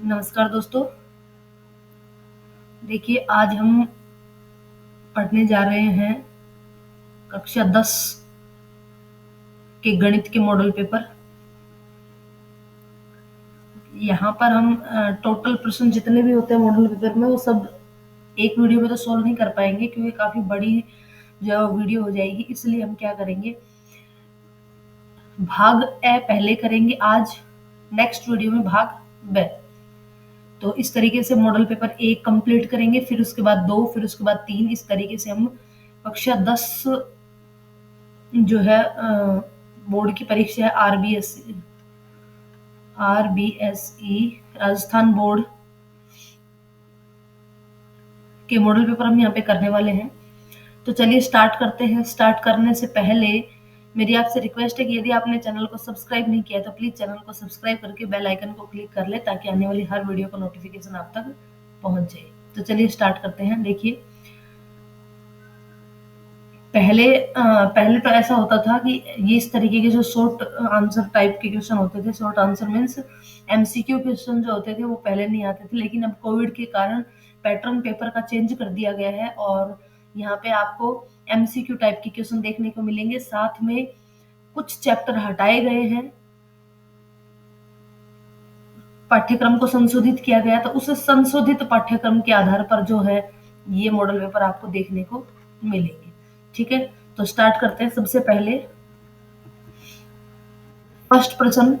नमस्कार दोस्तों। देखिए आज हम पढ़ने जा रहे हैं कक्षा 10 के गणित के मॉडल पेपर। यहाँ पर हम टोटल प्रश्न जितने भी होते हैं मॉडल पेपर में वो सब एक वीडियो में तो सॉल्व नहीं कर पाएंगे क्योंकि काफ़ी बड़ी जो वीडियो हो जाएगी। इसलिए हम क्या करेंगे, भाग ए पहले करेंगे आज, नेक्स्ट वीडियो में भाग ब। तो इस तरीके से मॉडल पेपर 1 कंप्लीट करेंगे, फिर उसके बाद 2, फिर उसके बाद 3। इस तरीके से हम कक्षा 10 जो है बोर्ड की परीक्षा है आरबीएसई राजस्थान बोर्ड के मॉडल पेपर हम यहाँ पे करने वाले हैं। तो चलिए स्टार्ट करते हैं। स्टार्ट करने से पहले मेरी आपसे रिक्वेस्ट है कि यदि आपने चैनल को सब्सक्राइब नहीं किया तो प्लीज चैनल को सब्सक्राइब करके बेल आइकन को क्लिक कर ले ताकि आने वाली हर वीडियो का नोटिफिकेशन आप तक पहुंच जाए। तो चलिए स्टार्ट करते हैं। देखिए पहले तो ऐसा होता था कि ये इस तरीके के जो शॉर्ट आंसर टाइप के क्वेश्चन होते थे, short answer means MCQ question जो होते थे वो पहले नहीं आते थे, लेकिन अब कोविड के कारण पैटर्न पेपर का चेंज कर दिया गया है और यहाँ पे आपको एमसीक्यू टाइप के क्वेश्चन देखने को मिलेंगे। साथ में कुछ चैप्टर हटाए गए हैं, पाठ्यक्रम को संशोधित किया गया, तो उस संशोधित पाठ्यक्रम के आधार पर जो है ये मॉडल पेपर आपको देखने को मिलेंगे। ठीक है, तो स्टार्ट करते हैं। सबसे पहले फर्स्ट प्रश्न,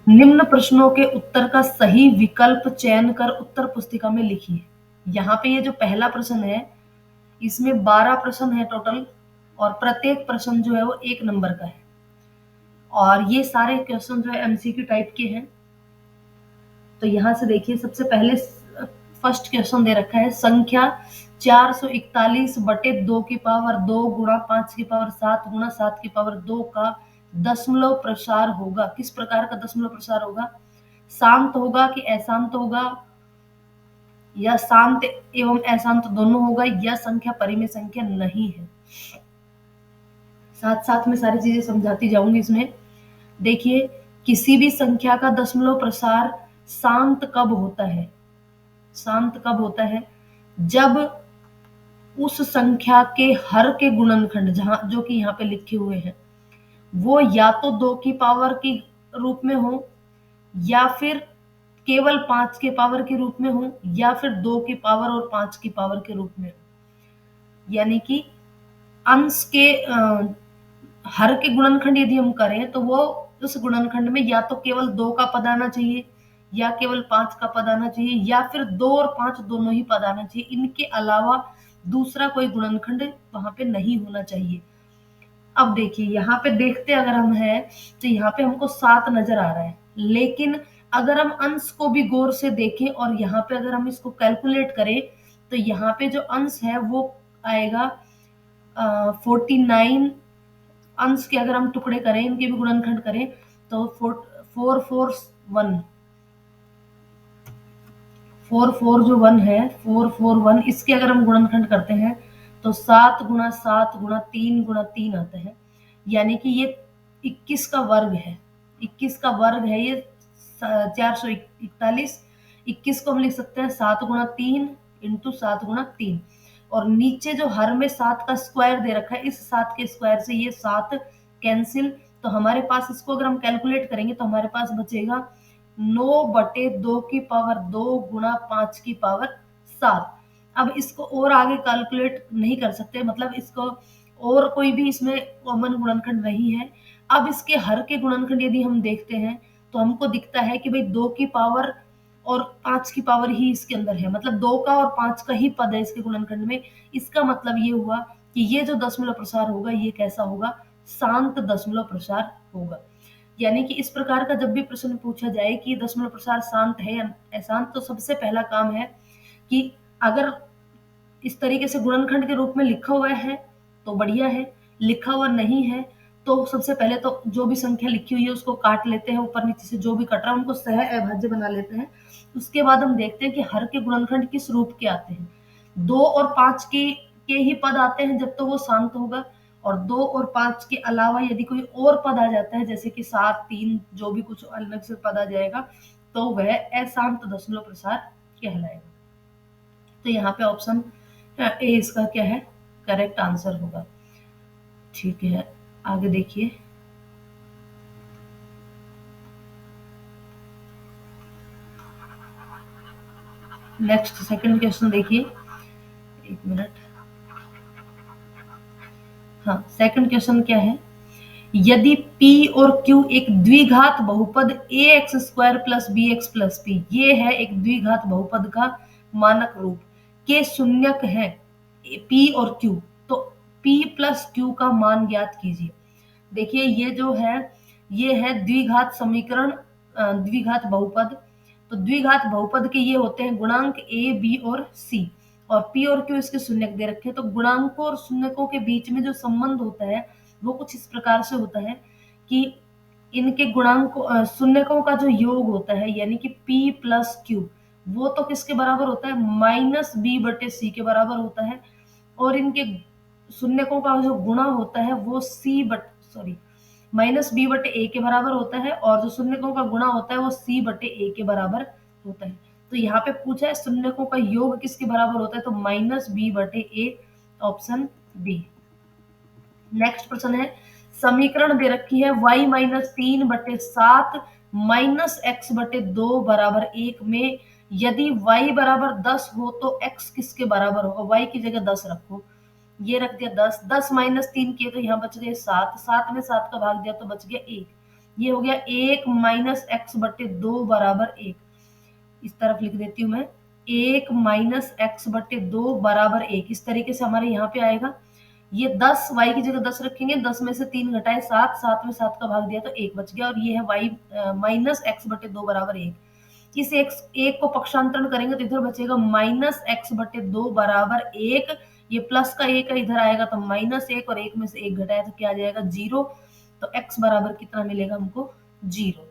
निम्न प्रश्नों के उत्तर का सही विकल्प चयन कर उत्तर पुस्तिका में लिखिए। यहाँ पे ये जो पहला प्रश्न है इसमें 12 प्रश्न है टोटल और प्रत्येक प्रश्न जो है वो 1 नंबर का है और ये सारे क्वेश्चन जो है एमसीक्यू टाइप के हैं। तो यहाँ से देखिए सबसे पहले फर्स्ट क्वेश्चन दे रखा है, संख्या 441 बटे 2 की पावर 2 गुणा 5 की पावर 7 गुणा 7 की पावर 2 का दशमलव प्रसार होगा। किस प्रकार का दशमलव प्रसार होगा? शांत होगा कि अशांत होगा, या शांत एवं अशांत दोनों होगा, या संख्या परिमेय संख्या नहीं है। साथ साथ में सारी चीजें समझाती जाऊंगी इसमें। देखिए किसी भी संख्या का दशमलव प्रसार शांत कब होता है? शांत कब होता है? जब उस संख्या के हर के गुणनखंड जहां जो कि यहाँ पे लिखे हुए हैं वो या तो 2 की पावर के रूप में हो, या फिर केवल 5 के पावर के रूप में हो, या फिर 2 की पावर और 5 की पावर के रूप में हो। यानी कि अंश के हर के गुणनखंड यदि हम करें तो वो उस गुणनखंड में या तो केवल 2 का पद आना चाहिए, या केवल 5 का पद आना चाहिए, या फिर 2 और 5 दोनों ही पद आना चाहिए। इनके अलावा दूसरा कोई गुणनखंड वहां पे नहीं होना चाहिए। अब देखिए यहाँ पे देखते अगर हम हैं तो यहाँ पे हमको 7 नजर आ रहा है, लेकिन अगर हम अंश को भी गौर से देखें और यहाँ पे अगर हम इसको कैलकुलेट करें तो यहाँ पे जो अंश है वो आएगा 49। अंश के अगर हम टुकड़े करें, इनके भी गुणनखंड करें तो 441 4 जो 1 है 441, इसके अगर हम गुणनखंड करते हैं तो 7 गुणा 7 गुणा 3 गुणा 3 आता है। यानी कि ये 21 का वर्ग है। 21 का वर्ग है ये 441। 21 को हम लिख सकते हैं 7 गुणा 3 इंटू 7 गुणा 3। और नीचे जो हर में 7 का स्क्वायर दे रखा है, इस 7 के स्क्वायर से ये 7 कैंसिल, तो हमारे पास इसको अगर हम कैलकुलेट करेंगे तो हमारे पास बचेगा 9 बटे 2 की पावर 2 गुणा 5 की पावर 7। अब इसको और आगे कैलकुलेट नहीं कर सकते, मतलब इसको और कोई भी इसमें कॉमन गुणनखंड नहीं है। अब इसके हर के गुणनखंड यदि हम देखते हैं तो हमको दिखता है कि भाई 2 की पावर और 5 की पावर ही इसके अंदर है, मतलब 2 का और 5 का ही पद है इसके गुणनखंड में। इसका मतलब ये हुआ कि ये जो दशमलव प्रसार होगा ये कैसा होगा? शांत दशमलव प्रसार होगा। यानी कि इस प्रकार का जब भी प्रश्न पूछा जाए कि दशमलव प्रसार शांत है या अशांत, तो सबसे पहला काम है कि अगर इस तरीके से गुणनखंड के रूप में लिखा हुआ है तो बढ़िया है, लिखा हुआ नहीं है तो सबसे पहले तो जो भी संख्या लिखी हुई है उसको काट लेते हैं, ऊपर नीचे से जो भी कट रहा है उनको सह अभाज्य बना लेते हैं। उसके बाद हम देखते हैं कि हर के गुणनखंड किस रूप के आते हैं। 2 और 5 के ही पद आते हैं जब तो वो शांत होगा, और 2 और 5 के अलावा यदि कोई और पद आ जाता है जैसे कि 7 3 जो भी कुछ अलग से पद आ जाएगा तो वह अशांत दशमलव प्रसार कहलाएगा। तो यहाँ पे ऑप्शन ए इसका क्या है, करेक्ट आंसर होगा। ठीक है, आगे देखिए। नेक्स्ट सेकंड क्वेश्चन देखिए, एक मिनट। हाँ, सेकंड क्वेश्चन क्या है, यदि p और q एक द्विघात बहुपद ax square plus bx plus p, ये है एक द्विघात बहुपद का मानक रूप, के शून्यक है p और q, तो p प्लस q का मान ज्ञात कीजिए। देखिए ये जो है, ये है द्विघात समीकरण, द्विघात बहुपद। तो द्विघात बहुपद के ये होते हैं गुणांक a b और c, और p और q इसके शून्यक दे रखे हैं। तो गुणांकों और शून्यकों के बीच में जो संबंध होता है वो कुछ इस प्रकार से होता है कि इनके गुणांक शून्यकों का जो योग होता है, यानी कि p प्लस क्यू, वो तो किसके बराबर होता है, माइनस बी बटे सी के बराबर होता है। और इनके शून्यकों का जो गुणा होता है वो माइनस बी बटे ए के बराबर होता है, और जो शून्यकों का गुणा होता है वो सी बटे ए के बराबर होता है। तो यहाँ पे पूछा है शून्यकों का योग किसके बराबर होता है, तो माइनस बी बटे ए, ऑप्शन बी। नेक्स्ट प्रश्न है, समीकरण दे रखी है y माइनस 3/7 माइनस एक्स बटे 2 बराबर 1 में यदि y बराबर 10 हो तो x किसके बराबर होगा। y की जगह 10 रखो, ये रख दिया 10, 10 माइनस 3 किए तो यहाँ बच गए 7, 7 में 7 का भाग दिया तो बच गया 1, ये हो गया 1 माइनस एक्स बटे 2 बराबर 1। इस तरफ लिख देती हूँ मैं, 1 माइनस एक्स बटे 2 बराबर 1, इस तरीके से हमारे यहाँ पे आएगा। ये 10 y की जगह 10 रखेंगे, 10 में से 3 घटाए 7, 7 में 7 का भाग दिया तो 1 बच गया, और ये है y माइनस एक्स बटे 2 बराबर 1। इस एक को पक्षांतरण करेंगे तो इधर बचेगा माइनस एक्स बटे 2 बराबर 1, ये प्लस का 1 इधर आएगा तो माइनस 1, और 1 में से 1 घटाया तो क्या आ जाएगा 0, तो x बराबर कितना मिलेगा हमको 0।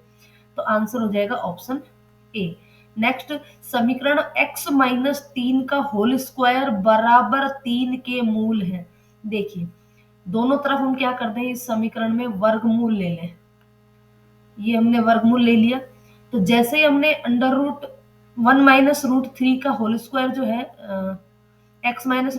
तो आंसर हो जाएगा ऑप्शन ए। नेक्स्ट, समीकरण x माइनस 3 का होल स्क्वायर बराबर 3 के मूल है। देखिए दोनों तरफ हम क्या करते हैं, इस समीकरण में वर्गमूल ले लें। ये हमने वर्गमूल ले लिया, तो जैसे ही हमने अंडर रूट 1 माइनस रूट 3 का होल स्क्वायर जो है एक्स माइनस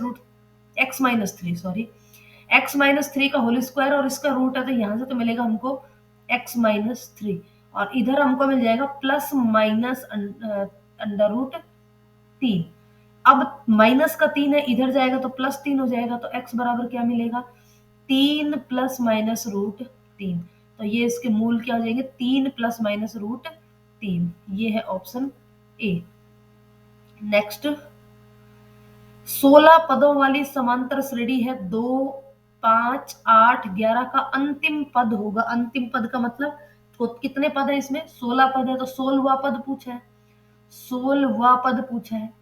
3 का होल स्क्वायर और इसका रूट है, तो यहां से तो मिलेगा हमको x माइनस 3, और इधर हमको मिल जाएगा प्लस माइनस अंडर रूट 3। अब माइनस का 3 है, इधर जाएगा तो प्लस 3 हो जाएगा, तो x बराबर क्या मिलेगा 3 प्लस माइनस रूट 3। तो ये इसके मूल क्या हो जाएंगे 3 प्लस माइनस रूट 3, ये है ऑप्शन ए। नेक्स्ट, 16 पदों वाली समांतर श्रेणी है, 2 5 8 11 का अंतिम पद होगा। अंतिम पद का मतलब तो कितने पद है इसमें, 16 पद है, तो 16वां पद पूछा है, 16वां पद पूछा है।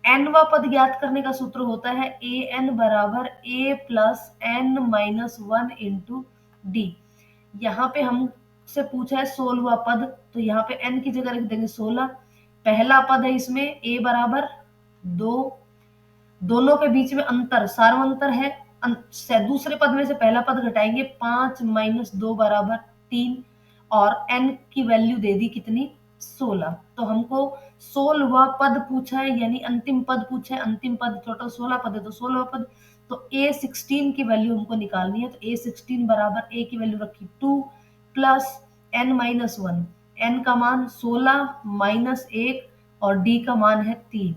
nवा पद ज्ञात करने का सूत्र होता है ए एन बराबर a plus n minus 1 into d. यहाँ पे हमसे पूछा है 16वां पद, तो यहाँ पे n की जगह रख देंगे 16। पहला पद है इसमें a बराबर 2, दोनों के बीच में अंतर सार्वंतर है, दूसरे पद में से पहला पद घटाएंगे 5 माइनस 2 बराबर 3, और n की वैल्यू दे दी कितनी 16। तो हमको 16वां पद पूछा है, यानी अंतिम पद पूछा है। अंतिम पद टोटल 16 पद है, तो 16वां पद, तो a16 की वैल्यू हमको निकालनी है। तो a16 बराबर a की वैल्यू रखी 2 प्लस n माइनस 1, n का मान 16 माइनस 1 और d का मान है 3।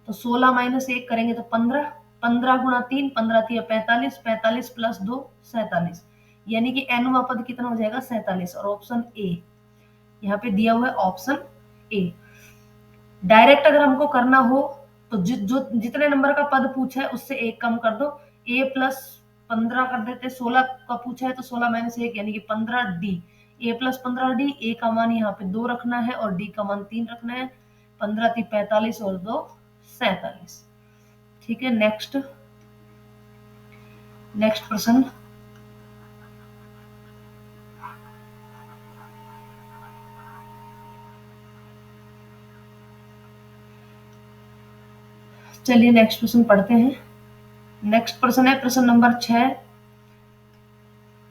तो 16 माइनस 1 करेंगे तो 15, 15 गुणा 3, 15 3 45, 45 प्लस 2 47, यानी कि nवां पद कितना हो जाएगा 47, और ऑप्शन ए यहाँ पे दिया हुआ है, ऑप्शन ए। डायरेक्ट अगर हमको करना हो तो जो जितने नंबर का पद पूछा है उससे एक कम कर दो, a प्लस 15 कर देते, 16 का पूछा है तो 16 माइनस 1 यानी कि 15 D, a plus 15 D, a का मान यहाँ पे 2 रखना है और d का मान 3 रखना है, 15 3 45 और 2 47। ठीक है, नेक्स्ट प्रश्न, चलिए नेक्स्ट प्रश्न पढ़ते हैं। नेक्स्ट प्रश्न है प्रश्न नंबर 6,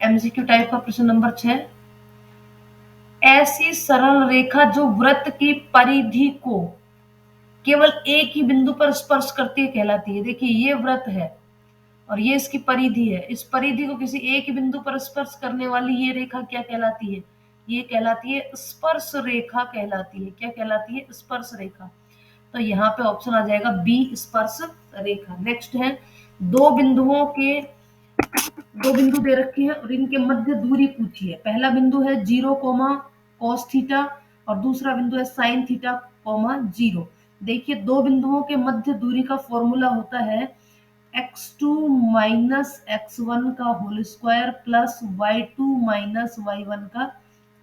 एमसीक्यू टाइप का प्रश्न नंबर 6। ऐसी सरल रेखा जो वृत्त की परिधि को केवल एक ही बिंदु पर स्पर्श करती है कहलाती है। देखिए ये वृत्त है और ये इसकी परिधि है। इस परिधि को किसी एक ही बिंदु पर स्पर्श करने वाली ये रेखा क्या कहलाती है? ये कहलाती है स्पर्श रेखा कहलाती है। क्या कहलाती है? स्पर्श रेखा। तो यहाँ पे ऑप्शन आ जाएगा बी, स्पर्श रेखा। नेक्स्ट है, दो बिंदुओं के दो बिंदु दे रखे हैं और इनके मध्य दूरी पूछी है। पहला बिंदु है 0 कोमा कॉस थीटा और दूसरा बिंदु है साइन थीटा कोमा 0। देखिए दो बिंदुओं के मध्य दूरी का फॉर्मूला होता है x2 माइनस x1 का whole square plus y2 minus y1 का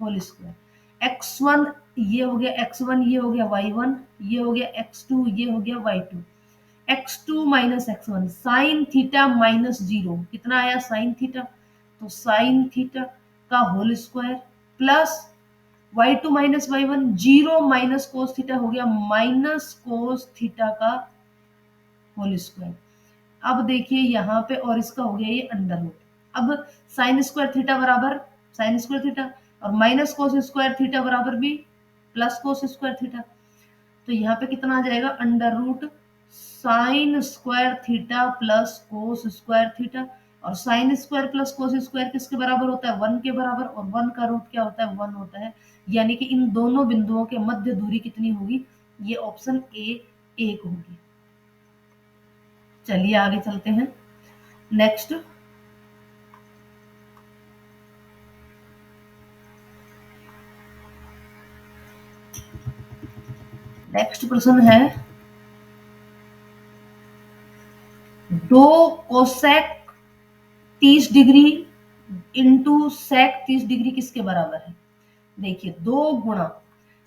होल स्क्वायर। x1 ये हो गया x1, ये हो गया y1, ये हो गया x2, ये हो गया y2। x2 minus x1 sine theta minus 0 कितना आया? Sine theta. तो साइन थीटा का whole square plus y2 minus y1 0 minus cos theta हो गया माइनस कोस थीटा का होल स्क्वायर। अब देखिए यहाँ पे और इसका हो गया ये अंडर रूट। अब साइन स्क्वायर थीटा बराबर साइन स्क्वायर थीटा और माइनस कोस स्क्वायर थीटा बराबर भी प्लस कोस स्क्वायर थीटा। तो यहाँ पे कितना आ जाएगा? Under root sine square theta plus cos square theta. और sine square plus cos square किसके बराबर होता है? 1 के बराबर। और 1 का रूट क्या होता है? 1 होता है। यानी कि इन दोनों बिंदुओं के मध्य दूरी कितनी होगी? ये ऑप्शन ए 1 होगी। चलिए आगे चलते हैं। नेक्स्ट प्रश्न है, दो cosec 30 degree into sec 30 degree किसके बराबर है? देखिए दो गुणा,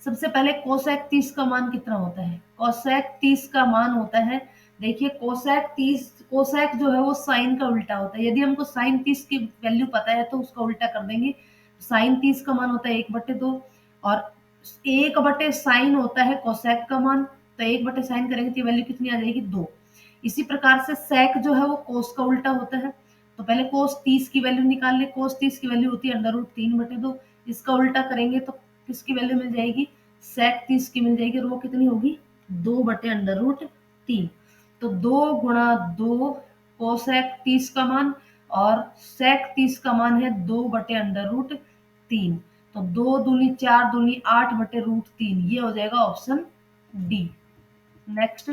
सबसे पहले कोसेक 30 का मान कितना होता है? कोसेक 30 का मान होता है, देखिए कोसेक जो है वो साइन का उल्टा होता है। यदि हमको साइन 30 की वैल्यू पता है तो उसका उल्टा कर देंगे। साइन 30 का मान होता है 1/2 और 1 साइन होता है कोसेक का मान। तो 1 साइन करेंगे तो वैल्यू कितनी आ जाएगी? 2। इसी प्रकार से सेक जो है वो कोस का उल्टा होता है। तो पहले कोस 30 की वैल्यू निकाल ले। कोस 30 की वैल्यू होती है √3/2। इसका उल्टा करेंगे तो किसकी वैल्यू मिल जाएगी? सेक 30 की मिल जाएगी और वो कितनी होगी? 2/√3। तो 2 गुणा 2 कोसेक 30 का मान और सेक 30 का मान है 2/√3। तो 2 दूनी 4 दूनी 8/√3। ये हो जाएगा ऑप्शन डी। नेक्स्ट,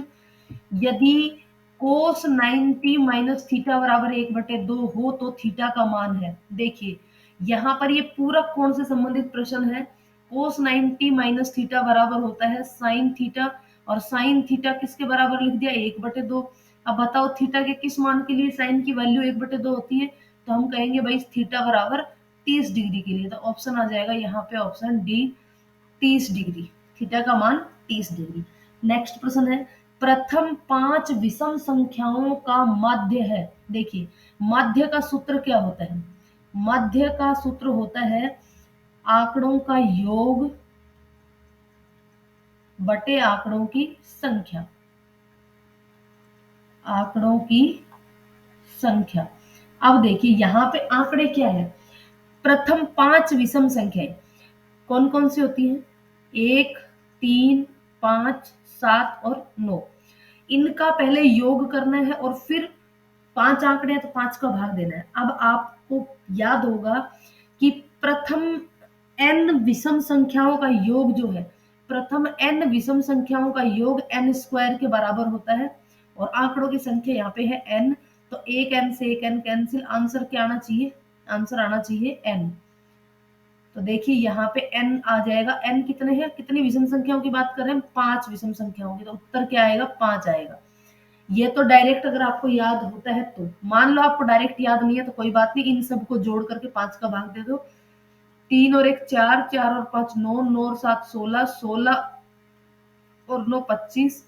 यदि कोस 90 माइनस थीटा बराबर 1/2 हो तो थीटा का मान है। देखिए यहाँ पर ये पूरक कोण से संबंधित प्रश्न है। कोस 90 माइनस थीटा बराबर होता है साइन थीटा और साइन थीटा किसके बराबर लिख दिया? 1/2। अब बताओ थीटा के किस मान के लिए साइन की वैल्यू 1/2 होती है? तो हम कहेंगे भाई थीटा बराबर 30 डिग्री के लिए। तो ऑप्शन आ जाएगा यहाँ पे ऑप्शन डी, 30 डिग्री। थीटा का मान 30 डिग्री। नेक्स्ट प्रश्न है, प्रथम 5 विषम संख्याओं का मध्य है। देखिए मध्य का सूत्र क्या होता है? मध्य का सूत्र होता है आंकड़ों का योग बटे आंकड़ों की संख्या। आंकड़ों की संख्या। अब देखिए यहाँ पे आंकड़े क्या है? प्रथम 5 विषम संख्याएं कौन कौन सी होती हैं? 1, 3, 5, 7 और 9। इनका पहले योग करना है और फिर 5 आंकड़े हैं तो 5 का भाग देना है। अब आपको याद होगा कि प्रथम n विषम संख्याओं का योग जो है, प्रथम n विषम संख्याओं का योग n स्क्वायर के बराबर होता है और आंकड़ों की संख्या यहाँ पे है n। तो एक n से एक n कैंसिल, आंसर क्या आना चाहिए? आंसर आना चाहिए n। तो देखिए यहाँ पे n आ जाएगा। n कितने हैं? कितनी विषम संख्याओं की बात कर रहे हैं? 5 विषम संख्याओं की। तो उत्तर क्या आएगा? 5 आएगा। ये तो डायरेक्ट अगर आपको याद होता है तो। मान लो आपको डायरेक्ट याद नहीं है तो कोई बात नहीं, इन सबको जोड़ करके 5 का भाग दे दो। 3 और 1 4, 4 और 5 9, 9 और 7 16, 16 और 9 25,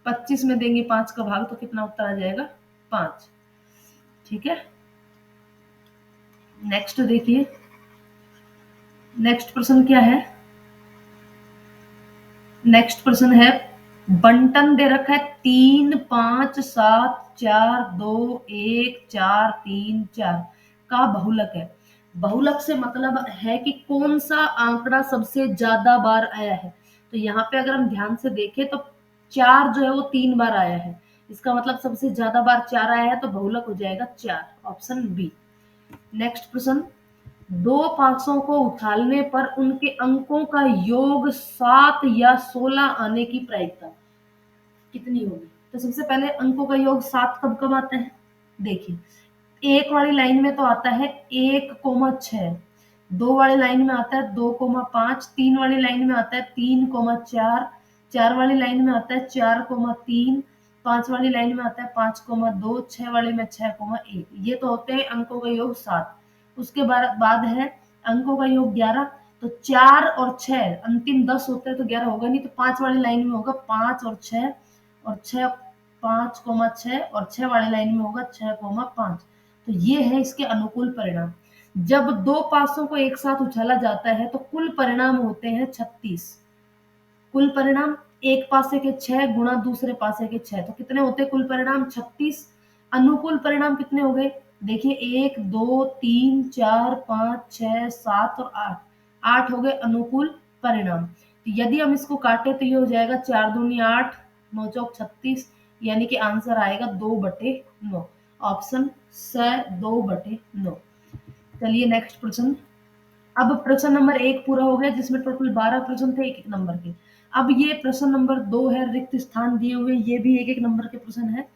25 में देंगे 5 का भाग तो कितना उत्तर आ जाएगा? 5। ठीक है। नेक्स्ट देखिए, नेक्स्ट प्रश्न क्या है? नेक्स्ट प्रश्न है, बंटन दे रखा है 3 5 7 4 2 1 4 3 4 का बहुलक है। बहुलक से मतलब है कि कौन सा आंकड़ा सबसे ज्यादा बार आया है। तो यहाँ पे अगर हम ध्यान से देखें तो 4 जो है वो 3 बार आया है। इसका मतलब सबसे ज्यादा बार 4 आया है, तो बहुलक हो जाएगा 4, ऑप्शन बी। नेक्स्ट प्रश्न, दो पासों को उछालने पर उनके अंकों का योग 7 या 16 आने की प्रायिकता कितनी होगी? तो सबसे पहले अंकों का योग 7 कब कब आता है? देखिए, एक वाली लाइन में तो आता है 1,6, दो वाली लाइन में आता है 2,5, तीन वाली लाइन में आता है 3,4, चार वाली लाइन में आता है 4,3, पांच वाली लाइन में आता है 5,2, छह वाली में 6,1। ये तो होते हैं अंकों का योग 7। उसके बाद है अंकों का योग 11। तो 4 और 6 अंतिम 10 होते हैं, तो 11 होगा नहीं, तो पांच वाली लाइन में होगा 5 और 6, और 6 5,6, और 6 वाली लाइन में होगा 6,5। तो ये है इसके अनुकूल परिणाम। जब दो पासों को एक साथ उछाला जाता है तो कुल परिणाम होते हैं 36। कुल परिणाम एक पासे के 6 गुणा दूसरे पासे के 6, तो कितने होते हैं कुल परिणाम? 36। अनुकूल परिणाम कितने हो गए? देखिए, 1 2 3 4 5 6 7 और 8, 8 हो गए अनुकूल परिणाम। तो यदि हम इसको काटे तो ये हो जाएगा 4 दूनी 8, 9 चौक 36, यानी कि आंसर आएगा 2/9, ऑप्शन स 2/9। चलिए नेक्स्ट प्रश्न। अब प्रश्न नंबर 1 पूरा हो गया, जिसमें टोटल 12 प्रश्न थे एक एक नंबर के। अब ये प्रश्न नंबर 2 है, रिक्त स्थान दिए हुए, ये भी एक एक नंबर के प्रश्न है।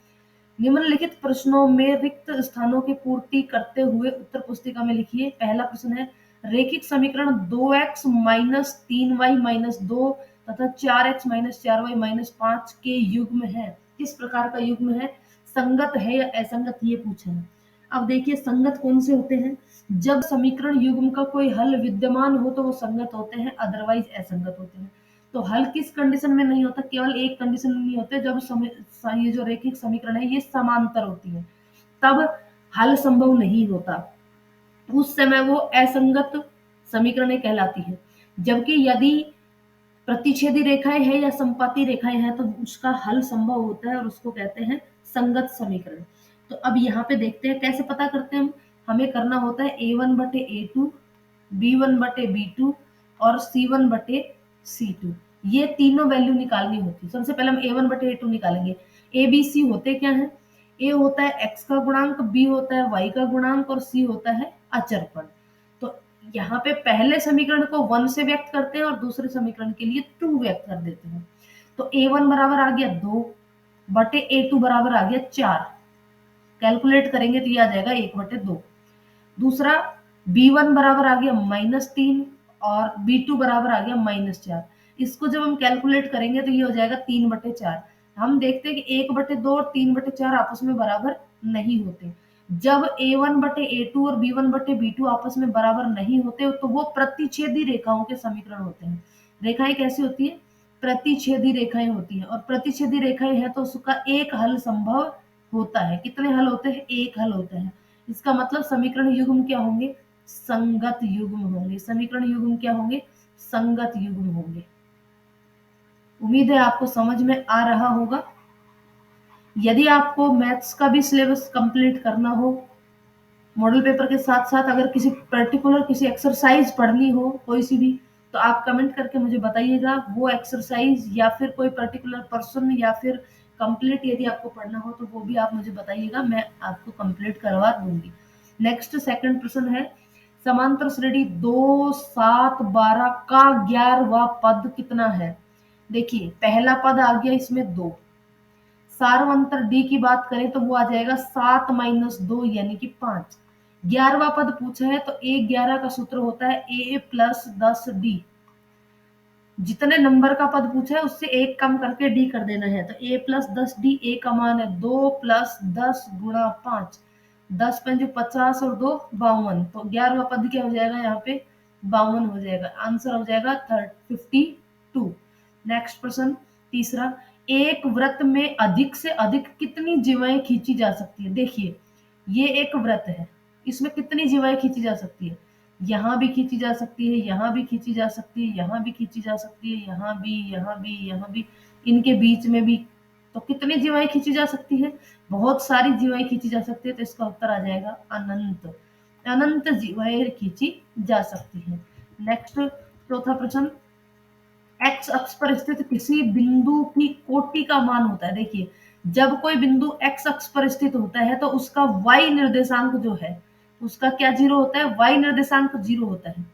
निम्नलिखित प्रश्नों में रिक्त स्थानों की पूर्ति करते हुए उत्तर पुस्तिका में लिखिए। पहला प्रश्न है, रैखिक समीकरण 2x माइनस 3y माइनस 2 तथा 4x माइनस 4y माइनस 5 के युग्म है, किस प्रकार का युग्म है? संगत है या असंगत, ये पूछा है। अब देखिए, संगत कौन से होते हैं? जब समीकरण युग्म का कोई हल विद्यमान हो तो वो संगत होते हैं, अदरवाइज असंगत होते हैं। तो हल किस कंडीशन में नहीं होता? केवल एक कंडीशन में नहीं होते, जब ये जो रैखिक समीकरण है ये समांतर होती है, तब हल संभव नहीं होता, उस समय वो असंगत समीकरण कहलाती है। जबकि यदि प्रतिच्छेदी रेखाएं हैं या संपाती रेखाएं हैं तो उसका हल संभव होता है, और उसको कहते हैं संगत समीकरण। तो अब यहाँ पे देखते हैं कैसे पता करते हैं हम। हमें करना होता है a1/a2, b1/b2 और c1/c2। ये तीनों वैल्यू निकालनी होती है। सबसे पहले हम a1/a2 निकालेंगे। ए बी सी होते क्या है? ए होता है x का गुणांक, बी होता है y का गुणांक, और सी होता है अचरपद। तो यहाँ पे पहले समीकरण को 1 से व्यक्त करते हैं और दूसरे समीकरण के लिए 2 व्यक्त कर देते हैं। तो a1 बराबर आ गया 2/a2 बराबर आ गया 4। कैलकुलेट करेंगे तो ये आ जाएगा 1/2। दूसरा, b1 बराबर आ गया -3 और b2 बराबर आ गया -4। इसको जब हम कैलकुलेट करेंगे तो ये हो जाएगा 3/4। हम देखते हैं कि 1/2 और 3/4 आपस में बराबर नहीं होते। जब a1/a2 और b1/b2 आपस में बराबर नहीं होते तो वो प्रतिच्छेदी रेखाओं के समीकरण होते हैं। रेखाएं कैसी होती है? प्रतिच्छेदी रेखाएं होती हैं, और प्रतिच्छेदी रेखाएं है तो उसका एक हल संभव होता है। कितने हल होते हैं? एक हल होता है। इसका मतलब समीकरण युग्म क्या होंगे? संगत युग्म होंगे। समीकरण युग्म क्या होंगे? संगत युग्म होंगे। उम्मीद है आपको समझ में आ रहा होगा। यदि आपको मैथ्स का भी सिलेबस कंप्लीट करना हो, मॉडल पेपर के साथ साथ अगर किसी पर्टिकुलर किसी एक्सरसाइज पढ़नी हो कोई सी भी, तो आप कमेंट करके मुझे बताइएगा। वो एक्सरसाइज या फिर कोई पर्टिकुलर पर्सन या फिर कंप्लीट यदि आपको पढ़ना हो तो वो भी आप मुझे बताइएगा, मैं आपको कंप्लीट करवा दूंगी। नेक्स्ट सेकंड प्रश्न है, समांतर श्रेणी 2 7 12 का 11वां पद कितना है? देखिए, पहला पद आ गया इसमें 2। सार्वंतर डी की बात करें तो वो आ जाएगा 7 माइनस 2 यानी कि 5। 11वां पद पूछा है तो ए 11 का सूत्र होता है ए प्लस 10 डी। जितने नंबर का पद पूछा है उससे एक कम करके डी कर देना है। तो ए प्लस 10 डी, ए का मान है 2 प्लस 10 गुणा 5, 10 पंजे 50 और 2 52। तो 11वां पद क्या हो जाएगा? यहाँ पे 52 हो जाएगा। आंसर हो जाएगा 52। नेक्स्ट प्रश्न तीसरा, एक वृत्त में अधिक से अधिक कितनी जीवाएं खींची जा सकती है? देखिए, ये एक वृत्त है, इसमें कितनी जीवाएं खींची जा सकती है? यहाँ भी खींची जा सकती है, यहाँ भी खींची जा सकती है, यहाँ भी खींची जा सकती है, यहाँ भी, यहाँ भी, यहाँ भी, इनके बीच में भी। तो कितनी जीवाएं खींची जा सकती है? बहुत सारी जीवाएं खींची जा सकती है। तो इसका उत्तर आ जाएगा अनंत। अनंत वायर खींची जा सकती है। नेक्स्ट चौथा प्रश्न, एक्स अक्ष पर स्थित किसी बिंदु की कोटि का मान होता है। देखिए, जब कोई बिंदु एक्स अक्ष पर स्थित होता है तो उसका वाई निर्देशांक जो है उसका क्या जीरो होता है, वाई निर्देशांक जीरो होता है।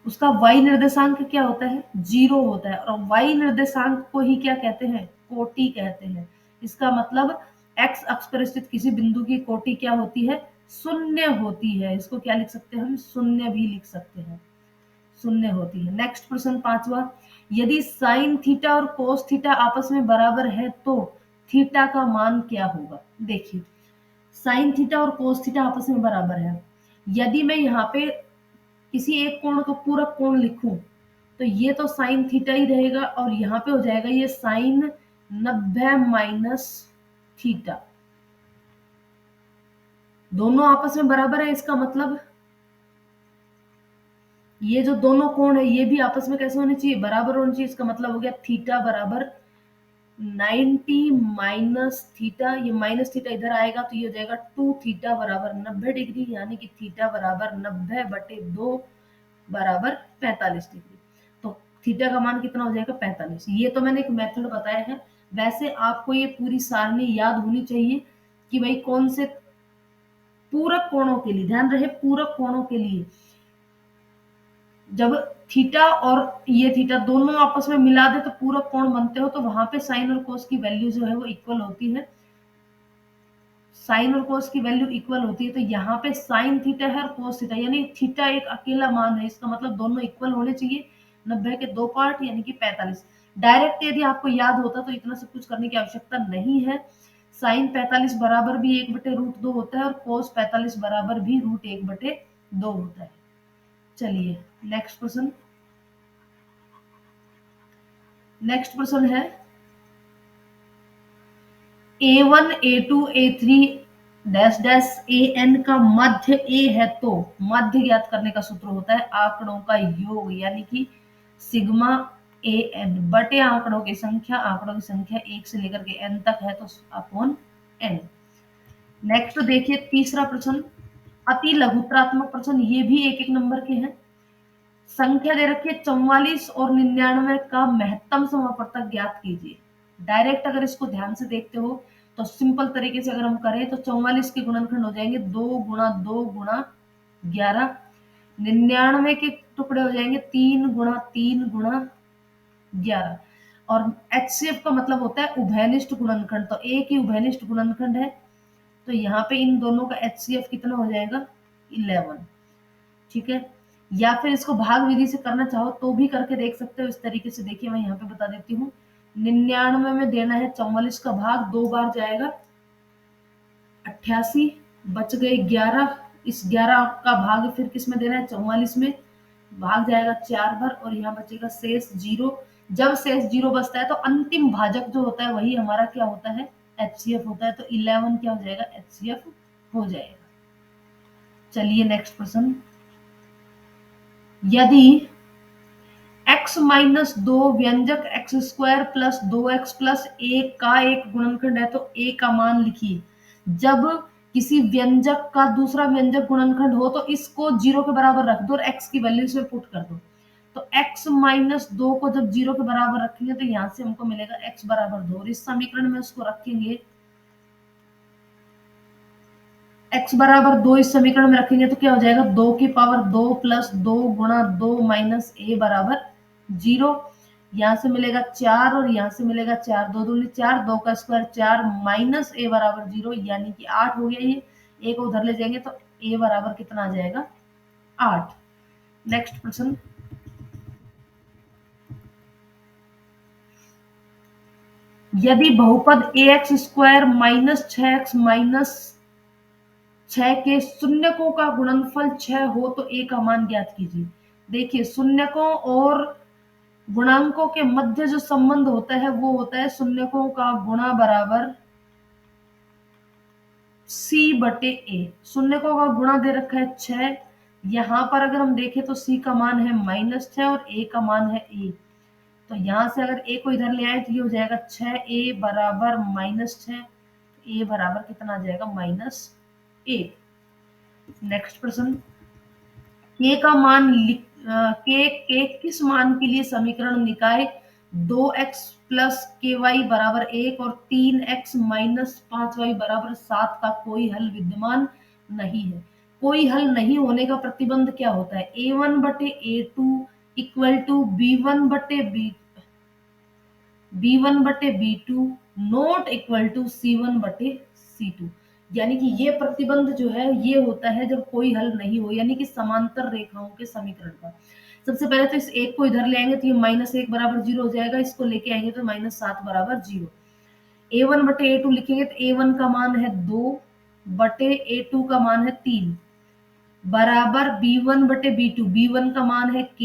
उसका वाई निर्देशांक क्या होता है, जीरो होता है। और वाई निर्देशांक को ही क्या कहते हैं, कोटि कहते हैं। इसका मतलब एक्स अक्ष पर स्थित किसी बिंदु की कोटि क्या होती है, शून्य होती है। इसको क्या लिख सकते हैं हम, शून्य भी लिख सकते हैं, शून्य होती है। नेक्स्ट प्रश्न पांचवा, यदि साइन थीटा और कोस थीटा आपस में बराबर है तो थीटा का मान क्या होगा। देखिए, साइन थीटा और कोस थीटा आपस में बराबर है। यदि मैं यहाँ पे किसी एक कोण का पूरा कोण लिखूं तो ये तो साइन थीटा ही रहेगा और यहाँ पे हो जाएगा ये साइन 90 माइनस थीटा। दोनों आपस में बराबर है, इसका मतलब ये जो दोनों कोण है ये भी आपस में कैसे होने चाहिए, बराबर होने चाहिए। इसका मतलब हो गया थीटा बराबर 90 माइनस थीटा, ये माइनस थीटा इधर आएगा तो ये हो जाएगा 2 थीटा बराबर 90 डिग्री, यानी कि थीटा बराबर 90/2 बराबर 45 डिग्री। तो थीटा का मान कितना हो जाएगा, 45। ये तो मैंने एक मेथड बताया है। वैसे आपको ये पूरी सारणी याद होनी चाहिए कि भाई कौन से पूरक कोणों के लिए, ध्यान रहे पूरक कोणों के लिए जब थीटा और ये थीटा दोनों आपस में मिला दे तो पूरक कोण बनते हो, तो वहां पे साइन और कोस की वैल्यू जो है वो इक्वल होती है। साइन और कोस की वैल्यू इक्वल होती है, तो यहाँ पे साइन थीटा है और कोस थीटा, यानी थीटा एक अकेला मान है। इसका मतलब दोनों इक्वल होने चाहिए, 90 के 2 पार्ट यानी कि 45। डायरेक्ट यदि आपको याद होता तो इतना सब कुछ करने की आवश्यकता नहीं है। साइन 45 बराबर भी 1/√2 होता है और कोस 45 बराबर भी √1/2 होता है। चलिए नेक्स्ट प्रश्न, नेक्स्ट प्रश्न है A1 A2 A3 dash dash AN का मध्य A है तो मध्य ज्ञात करने का सूत्र होता है आंकड़ों का योग, यानी कि सिग्मा AN बटे आंकड़ों की संख्या, आंकड़ों की संख्या 1 से लेकर के n तक है तो अपॉन n। नेक्स्ट देखिए तीसरा प्रश्न, अति लघुत्रात्मक प्रश्न, ये भी एक एक नंबर के हैं। संख्या दे रखी है 44 और 99 का महत्तम समापवर्तक ज्ञात कीजिए। डायरेक्ट अगर इसको ध्यान से देखते हो तो सिंपल तरीके से अगर हम करें तो 44 के गुणनखंड हो जाएंगे 2 गुणा 2 गुणा 11, 99 के टुकड़े हो जाएंगे 3 गुणा 3 गुणा 11। और एचसीएफ का मतलब होता है उभयनिष्ठ गुणनखंड, तो एक ही उभयनिष्ठ गुणनखंड है तो यहाँ पे इन दोनों का एचसीएफ कितना हो जाएगा, 11। ठीक है, या फिर इसको भाग विधि से करना चाहो तो भी करके देख सकते हो। इस तरीके से देखिए मैं यहाँ पे बता देती हूँ, 99 में देना है 44 का भाग, 2 बार जाएगा 88, बच गए 11। इस 11 का भाग फिर किस में देना है, 44 में, भाग जाएगा 4 बार और यहाँ बचेगा शेष 0। जब शेष 0 बचता है तो अंतिम भाजक जो होता है वही हमारा क्या होता है, एचसीएफ होता है। तो 11 क्या हो जाएगा, एचसीएफ हो जाएगा। चलिए नेक्स्ट प्रश्न, यदि x माइनस 2 व्यंजक x square plus 2x plus 1 का एक गुणनखंड है तो a का मान लिखिए। जब किसी व्यंजक का दूसरा व्यंजक गुणनखंड हो तो इसको 0 के बराबर रख दो और x की वैल्यू इसमें पुट कर दो। तो x माइनस 2 को जब 0 के बराबर रखेंगे तो यहाँ से हमको मिलेगा x बराबर 2 और इस समीकरण में उसको रखेंगे x बराबर 2, इस समीकरण में रखेंगे तो क्या हो जाएगा, 2 की पावर 2 प्लस 2 गुणा 2 माइनस a बराबर 0। यहाँ से मिलेगा 4 और यहाँ से मिलेगा 4, 2 दूनी 4, 2 का स्क्वायर 4 माइनस a बराबर 0 यानी कि 8 हो गया। ये a को उधर ले जाएंगे तो a बराबर कितना आ जाएगा, 8। नेक्स्ट प्रश्न, यदि बहुपद ax square minus 6x minus 6 के शून्यकों का गुणनफल 6 हो तो a का मान ज्ञात कीजिए। देखिए शून्यकों और गुणांकों के मध्य जो संबंध होता है वो होता है शून्यकों का गुणा बराबर c बटे a। शून्यकों का गुणा दे रखा है 6, यहाँ पर अगर हम देखें तो c का मान है -6 और a का मान है a। तो यहाँ से अगर a को इधर ले आए तो ये हो जाएगा 6a बराबर -6, ए बराबर कितना आ जाएगा -1। नेक्स्ट प्रश्न, के का मान के किस मान के लिए समीकरण निकाय 2x प्लस के वाई बराबर 1 और 3x माइनस 5y बराबर 7 का कोई हल विद्यमान नहीं है। कोई हल नहीं होने का प्रतिबंध क्या होता है? a1 बटे a2 इक्वल टू b1 बटे b2 not equal to c1 बटे c2। यानी कि ये प्रतिबंध जो है ये होता है जब कोई हल नहीं हो, यानी कि समांतर रेखाओं के समीकरण का। सबसे पहले तो इस एक को इधर ले आएंगे तो ये -1 बराबर 0 हो जाएगा, इसको लेके आएंगे तो -7 बराबर 0। a1 बटे a2 लिखेंगे तो a1 का मान है 2 बटे a2 का मान है 3 बराबर b1 बटे b1 का मान है k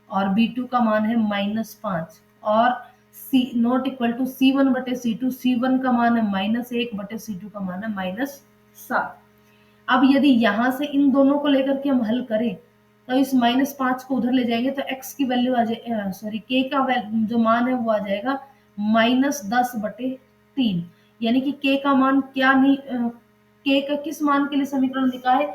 और b2 का मान है -5 और c not equal to c1 बटे c1 का मान है -1 बटे c2 का मान है -7। अब यदि यहां से इन दोनों को लेकर के हम हल करें तो इस -5 को उधर ले जाएंगे तो x की वैल्यू आ जाए, सॉरी k का जो मान है वो आ जाएगा -10 बटे 3। यानी कि k का मान क्या नहीं, k का किस मान के लिए समीकरण निकाय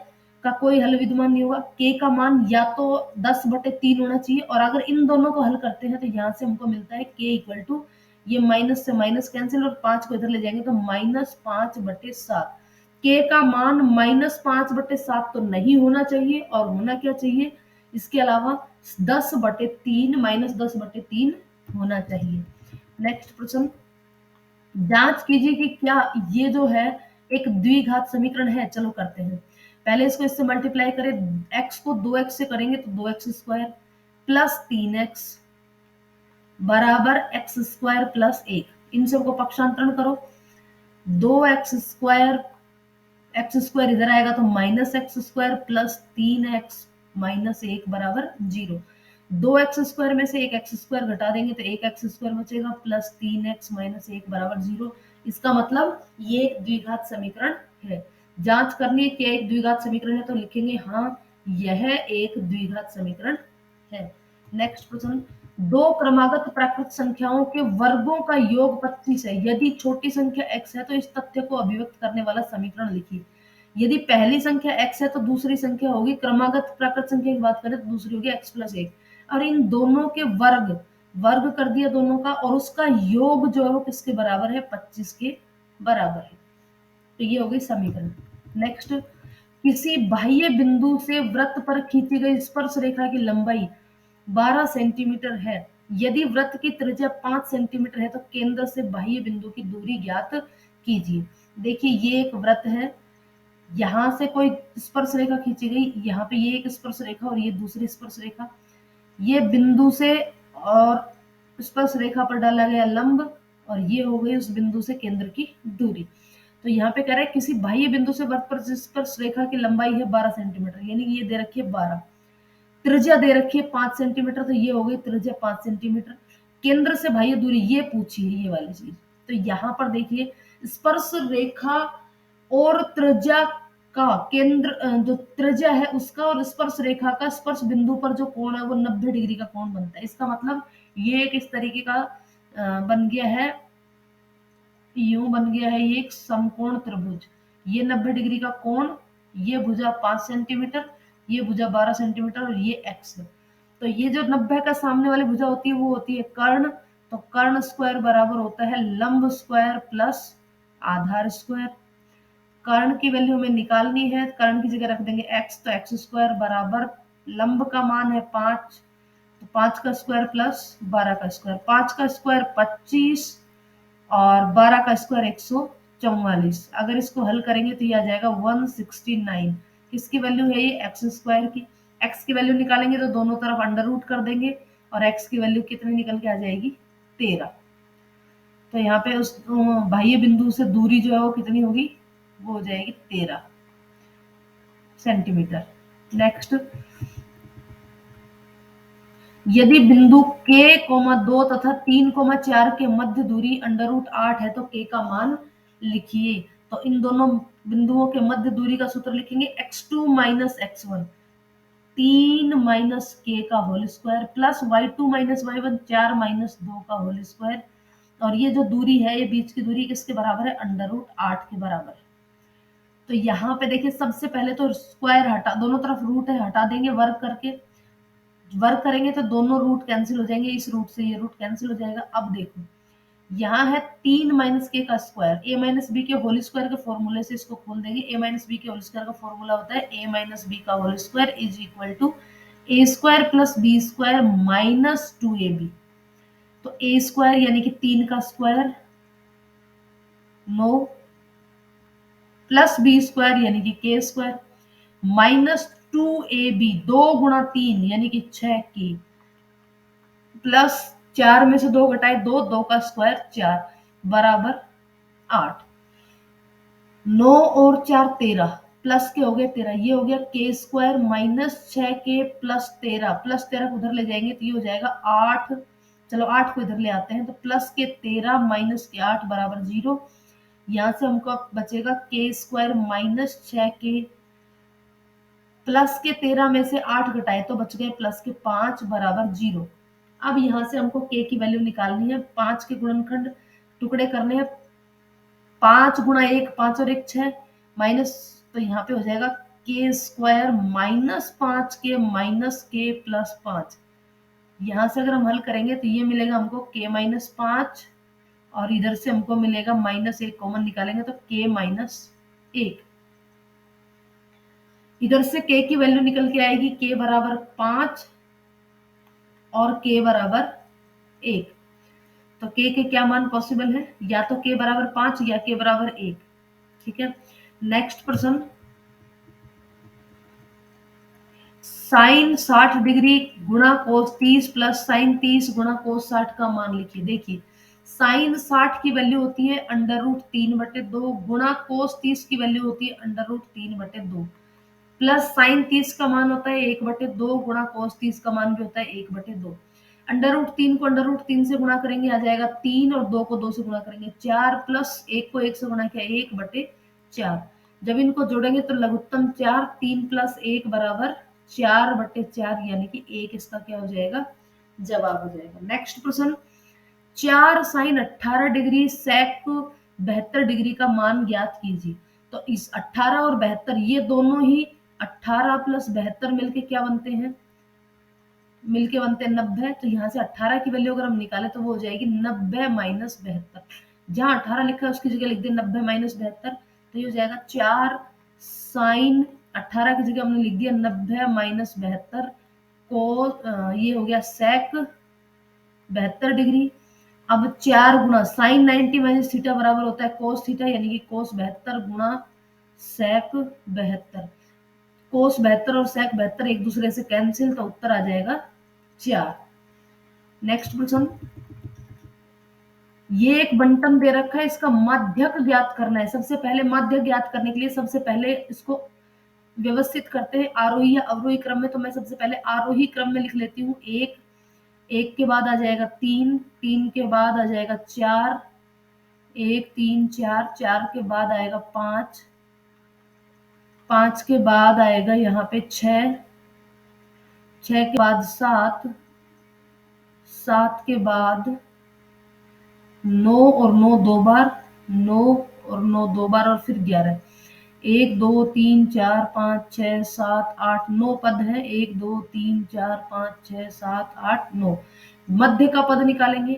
का कोई हल विद्यमान नहीं होगा। k का मान या तो 10 बटे 3 होना चाहिए, और अगर इन दोनों को हल करते हैं तो यहाँ से हमको मिलता है k इक्वल टू, ये माइनस से माइनस कैंसिल और 5 को इधर ले जाएंगे तो -5 बटे 7। k का मान -5 बटे 7 तो नहीं होना चाहिए, और होना क्या चाहिए इसके अलावा 10 बटे 3 -10 बटे 3 होना चाहिए। नेक्स्ट प्रश्न, जांच कीजिए कि क्या ये जो है एक द्विघात समीकरण है। चलो करते हैं, पहले इसको इससे मल्टीप्लाई करें, x को 2x से करेंगे तो 2x स्क्वायर प्लस 3x बराबर x स्क्वायर प्लस 1। इन सबको पक्षांतरण करो, 2x स्क्वायर इधर आएगा तो -x square plus 3x minus 1 बराबर 0। 2x स्क्वायर में से एक x स्क्वायर घटा देंगे तो 1x स्क्वायर बचेगा प्लस 3x माइनस 1 बराबर 0। इसका मतलब ये एक द्विघात समीकरण है। जांच करनी है कि एक द्विघात समीकरण है तो लिखेंगे हाँ यह एक द्विघात समीकरण है। नेक्स्ट प्रश्न, दो क्रमागत प्राकृत संख्याओं के वर्गों का योग 25 है। यदि छोटी संख्या x है तो इस तथ्य को अभिव्यक्त करने वाला समीकरण लिखिए। यदि पहली संख्या x है तो दूसरी संख्या होगी, क्रमागत प्राकृत संख्या की बात करें तो दूसरी होगी x प्लस 1, और इन दोनों के वर्ग कर दिया दोनों का, और उसका योग जो है वो किसके बराबर है? 25 के बराबर है। तो ये हो गई समीकरण। नेक्स्ट, किसी बाह्य बिंदु से वृत्त पर खींची गई स्पर्श रेखा की लंबाई 12 सेंटीमीटर है। यदि वृत्त की त्रिज्या 5 सेंटीमीटर है तो केंद्र से बाह्य बिंदु की दूरी ज्ञात कीजिए। देखिए ये एक वृत्त है, यहां से कोई स्पर्श रेखा खींची गई, यहाँ पे ये एक स्पर्श रेखा और ये दूसरी स्पर्श रेखा, ये बिंदु से और स्पर्श रेखा पर डाला गया लंब, और ये हो गई उस बिंदु से केंद्र की दूरी। तो यहाँ पे कह रहा है किसी बाह्य बिंदु से वृत्त पर स्पर्श रेखा की लंबाई है 12 सेंटीमीटर, यानी कि ये दे रखी है 12, त्रिज्या दे रखी है 5 सेंटीमीटर, तो ये हो गई त्रिज्या 5 सेंटीमीटर। केंद्र से बाह्य दूरी ये पूछी है, ये वाली चीज। तो यहाँ पर देखिए स्पर्श रेखा और त्रिज्या का केंद्र, जो त्रिज्या है उसका और स्पर्श रेखा का स्पर्श बिंदु पर जो कोण है वो 90 डिग्री का कोण बनता है। इसका मतलब ये एक इस तरीके का बन गया है, यूं बन गया है ये एक समकोण त्रिभुज। ये 90 डिग्री का कोण, ये भुजा 5 सेंटीमीटर, ये भुजा 12 सेंटीमीटर और ये x है। तो ये जो 90 का सामने वाली भुजा होती है वो होती है कर्ण। तो कर्ण स्क्वायर बराबर होता है लंब स्क्वायर प्लस आधार स्क्वायर। कर्ण की वैल्यू हमें निकालनी है, कर्ण की जगह रख देंगे x, तो x स्क्वायर बराबर लंब का मान है 5, तो 5 का स्क्वायर प्लस 12 का स्क्वायर, 5 का स्क्वायर 25 और 12 का स्क्वायर 144। अगर इसको हल करेंगे तो ये आ जाएगा 169। किसकी वैल्यू है ये? एक्स स्क्वायर की। एक्स की वैल्यू निकालेंगे तो दोनों तरफ अंडर रूट कर देंगे और एक्स की वैल्यू कितनी निकल के आ जाएगी? 13। तो यहाँ पे उस बाह्य बिंदु से दूरी जो है वो कितनी होगी? वो हो जाएगी 13 सेंटीमीटर। नेक्स्ट, यदि बिंदु k, 2 तथा 3, 4 के मध्य दूरी √8 है तो k का मान लिखिए। तो इन दोनों बिंदुओं के मध्य दूरी का सूत्र लिखेंगे x2 minus x1, 3 minus k का whole square plus y2 minus y1, 4 minus 2 का होल स्क्वायर। और ये जो दूरी है, ये बीच की दूरी किसके बराबर है? √8 के बराबर। तो यहाँ पे देखिए सबसे पहले तो स्क्वायर हटा, दोनों तरफ रूट है, हटा देंगे वर्क करके। वर्क करेंगे तो दोनों रूट कैंसिल हो जाएंगे, इस रूट से ये रूट कैंसिल हो जाएगा। अब देखो यहाँ है 3 माइनस के का स्क्वायर, ए माइनस बी के होल स्क्वायर के फॉर्मूले से इसको खोल देंगे। ए माइनस बी के होल स्क्वायर का फॉर्मूला होता है ए माइनस बी का whole square is equal to A square plus B square minus 2ab। तो ए स्क्वायर यानी कि 3 का स्क्वायर 9 प्लस बी स्क्वायर यानी कि के स्क्वायर माइनस 2ab, 2 गुणा 3 यानी कि 6 की, प्लस 4 में से 2 घटाए 2, 2 का स्क्वायर 4 बराबर 8। 9 और 4 13, प्लस के हो गए 13, ये हो गया के स्क्वायर माइनस 6 के प्लस 13, प्लस 13 को उधर ले जाएंगे तो ये हो जाएगा 8। चलो 8 को इधर ले आते हैं, तो प्लस के 13 माइनस के 8 बराबर 0। यहाँ से हमको बचेगा के स्क्वायर माइनस 6 के प्लस के 13 में से 8 घटाए तो बच गए प्लस के 5 बराबर 0। अब यहाँ से हमको के की वैल्यू निकालनी है, 5 के गुणनखंड टुकड़े करने हैं, 5 गुणा 1 5 और 1 6 माइनस, तो यहाँ पे हो जाएगा के स्क्वायर माइनस 5 के माइनस के प्लस 5। यहाँ से अगर हम हल करेंगे तो ये मिलेगा हमको के माइनस 5 और इधर से हमको मिलेगा माइनस 1, कॉमन निकालेंगे तो के माइनस 1। इधर से के की वैल्यू निकल के आएगी के बराबर 5 और के बराबर 1। तो के क्या मान पॉसिबल है? या तो के बराबर 5 या के बराबर 1। ठीक है, नेक्स्ट प्रश्न, साइन 60 डिग्री गुणा कोस 30 प्लस साइन 30 गुणा कोस 60 का मान लिखिए। देखिए साइन 60 की वैल्यू होती है √3/2 गुणा कोस 30 की वैल्यू होती है √3/2 प्लस साइन 30 का मान होता है 1/2 गुणा कोस 30 का मान भी होता है 1/2। √3 को √3 से गुणा करेंगे आ जाएगा 3 और 2 को 2 से गुणा करेंगे 4 प्लस 1 को 1 से गुणा किया 1/4। जब इनको जोड़ेंगे तो लघुत्तम 4, 3 प्लस 1 बराबर 4/4 यानी कि 1 इसका क्या हो जाएगा? जवाब हो जाएगा। नेक्स्ट प्रश्न, 4 साइन 18 डिग्री सेक 72 डिग्री का मान ज्ञात कीजिए। तो इस 18 और 72 ये दोनों ही 18 प्लस 72 मिलके क्या बनते हैं? मिलके बनते हैं 90। तो यहाँ से 18 की वैल्यू अगर हम निकालें तो वो हो जाएगी 90 माइनस 72। जहाँ 18 लिखा है उसकी जगह लिख दे 90 माइनस 72, तो ये हो जाएगा 4 साइन 18 की जगह हमने लिख दिया 90 माइनस 72 को ये हो गया सेक 72 डिग्री। अब 4 गुणा साइन 90 माइनस थीटा बराबर होता है कोस थीटा, यानी कि कोस 72 गुणा सेक 72। कोस 72 और सेक 72 एक दूसरे से कैंसिल, तो उत्तर आ जाएगा 4। नेक्स्ट प्रश्न, ये एक बंटन दे रखा है, इसका माध्यक ज्ञात करना है। सबसे पहले माध्यक ज्ञात करने के लिए सबसे पहले इसको व्यवस्थित करते हैं आरोही या अवरोही क्रम में। तो मैं सबसे पहले आरोही क्रम में लिख लेती हूँ। 1, 1 के बाद आ जाएगा 3, 3 के बाद आ जाएगा 4, 1 3 4, 4 के बाद आएगा 5, 5 के बाद आएगा यहाँ पे 6, 6 के बाद 7, 7 के बाद 9 और 9 दो बार, 9 और 9 दो बार और फिर 11। 1 2 3 4 5 6 7 8 9 पद है। 1 2 3 4 5 6 7 8 9। मध्य का पद निकालेंगे,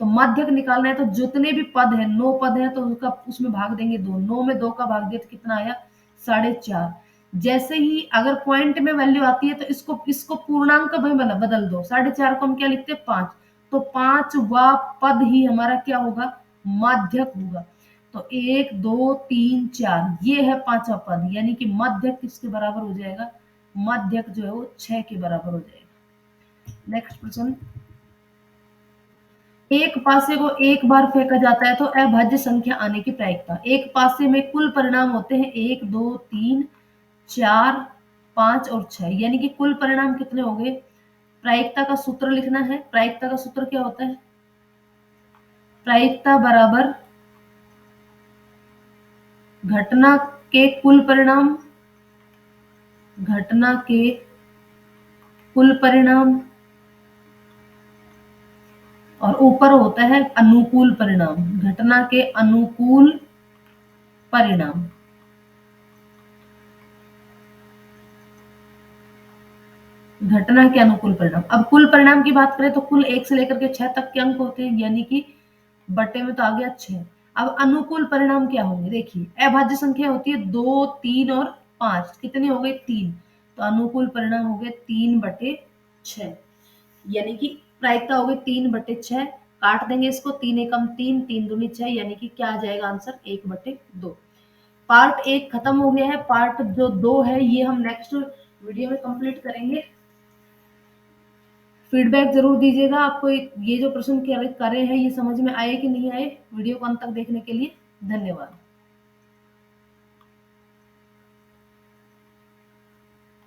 तो मध्य निकालना है तो जितने भी पद है 9 पद है तो उसका उसमें भाग देंगे 2। 9 में 2 का भाग दिया तो कितना आया? 4.5। जैसे ही अगर पॉइंट में वैल्यू आती है तो इसको पूर्णांक में बदल दो। 4.5 को हम क्या लिखते हैं? 5। तो 5वां पद ही हमारा क्या होगा? माध्यक होगा। तो 1 2 3 4 ये है 5वां पद, यानी कि मध्यक किसके बराबर हो जाएगा? मध्यक जो है वो 6 के बराबर हो जाएगा। नेक्स्ट प्रश्न, एक पासे को एक बार फेंका जाता है तो अभाज्य संख्या आने की प्रायिकता। एक पासे में कुल परिणाम होते हैं 1 2 3 4 5 और 6, यानी कि कुल परिणाम कितने हो गए? प्रायिकता का सूत्र लिखना है। प्रायिकता का सूत्र क्या होता है? प्रायिकता बराबर घटना के कुल परिणाम, घटना के कुल परिणाम और ऊपर होता है अनुकूल परिणाम, घटना के अनुकूल परिणाम। घटना के अनुकूल परिणाम। अब कुल परिणाम की बात करें तो कुल 1 से लेकर के 6 तक के अंक होते हैं, यानी कि बटे में तो आ गया 6। अब अनुकूल परिणाम क्या होंगे, देखिए अभाज्य संख्या होती है 2, 3 और 5, कितनी हो गई 3, तो अनुकूल परिणाम हो गया 3/6, यानी कि प्रायिकता हो गई 3/6। काट देंगे इसको, 3 एकम 3, 3 दूनी 6, यानी कि क्या आ जाएगा आंसर 1/2। पार्ट 1 खत्म हो गया है, पार्ट जो 2 है ये हम नेक्स्ट वीडियो में कंप्लीट करेंगे। फीडबैक जरूर दीजिएगा, आपको ये जो प्रश्न करे हैं ये समझ में आए कि नहीं आए। वीडियो को अंत तक देखने के लिए धन्यवाद।